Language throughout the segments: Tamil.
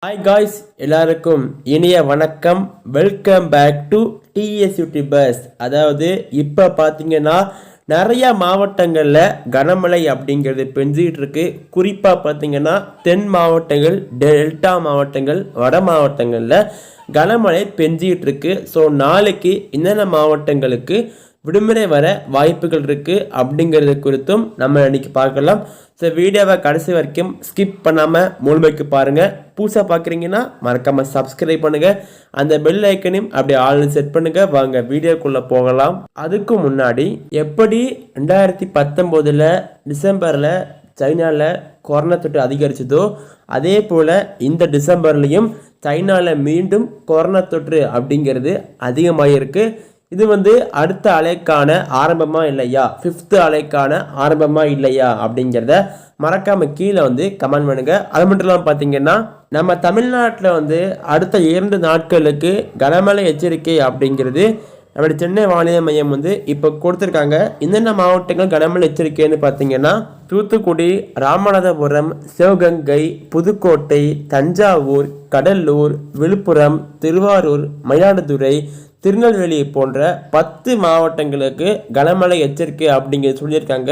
ஹாய் காய்ஸ், எல்லாருக்கும் இனிய வணக்கம். Welcome back to TS YouTubers. அதாவது இப்போ பார்த்தீங்கன்னா நிறைய மாவட்டங்களில் கனமழை அப்படிங்கிறது பெஞ்சிக்கிட்டு இருக்கு. குறிப்பாக பார்த்தீங்கன்னா தென் மாவட்டங்கள், டெல்டா மாவட்டங்கள், வட மாவட்டங்களில் கனமழை பெஞ்சிக்கிட்டு இருக்கு. ஸோ நாளைக்கு என்னென்ன மாவட்டங்களுக்கு விடுமுறை வர வாய்ப்புகள் இருக்குது அப்படிங்கிறது குறித்தும் நம்ம இன்னைக்கு பார்க்கலாம். ஸோ வீடியோவை கடைசி வரைக்கும் ஸ்கிப் பண்ணாமல் முழுமைக்கு பாருங்கள். புதுசாக பார்க்குறீங்கன்னா மறக்காமல் சப்ஸ்கிரைப் பண்ணுங்கள். அந்த பெல் ஐக்கனையும் அப்படி ஆள்னு செட் பண்ணுங்கள். வாங்க வீடியோக்குள்ளே போகலாம். அதுக்கு முன்னாடி எப்படி 2019 டிசம்பரில் சைனாவில் கொரோனா தொற்று அதிகரிச்சதோ அதே போல் இந்த டிசம்பர்லேயும் சைனாவில் மீண்டும் கொரோனா தொற்று அப்படிங்கிறது அதிகமாகிருக்கு. இது அடுத்த அலைக்கான ஆரம்பமா இல்லையா, 5th அலைக்கான ஆரம்பமா இல்லையா அப்படிங்கிறத மறக்காம கீழே கமெண்ட் பண்ணுங்க. அது மட்டும் இல்லாமல் பார்த்தீங்கன்னா நம்ம தமிழ்நாட்டில் அடுத்த 2 நாட்களுக்கு கனமழை எச்சரிக்கை அப்படிங்கிறது நம்மளுடைய சென்னை வானிலை மையம் இப்போ கொடுத்துருக்காங்க. என்னென்ன மாவட்டங்கள் கனமழை எச்சரிக்கைன்னு பார்த்தீங்கன்னா தூத்துக்குடி, ராமநாதபுரம், சிவகங்கை, புதுக்கோட்டை, தஞ்சாவூர், கடலூர், விழுப்புரம், திருவாரூர், மயிலாடுதுறை, திருநெல்வேலி போன்ற 10 மாவட்டங்களுக்கு கனமழை எச்சரிக்கை அப்படிங்கிறது சொல்லியிருக்காங்க.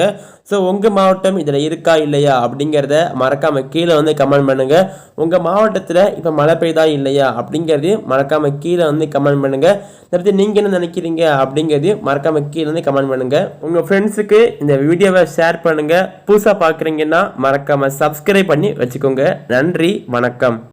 ஸோ உங்கள் மாவட்டம் இதில் இருக்கா இல்லையா அப்படிங்கிறத மறக்காமல் கீழே கமெண்ட் பண்ணுங்கள். உங்கள் மாவட்டத்தில் இப்போ மழை பெய்தா இல்லையா அப்படிங்கிறதையும் மறக்காமல் கீழே கமெண்ட் பண்ணுங்கள். இதை பற்றி நீங்கள் என்ன நினைக்கிறீங்க அப்படிங்கிறதையும் மறக்காமல் கீழே கமெண்ட் பண்ணுங்கள். உங்கள் ஃப்ரெண்ட்ஸுக்கு இந்த வீடியோவை ஷேர் பண்ணுங்கள். புதுசாக பார்க்குறீங்கன்னா மறக்காமல் சப்ஸ்கிரைப் பண்ணி வச்சுக்கோங்க. நன்றி, வணக்கம்.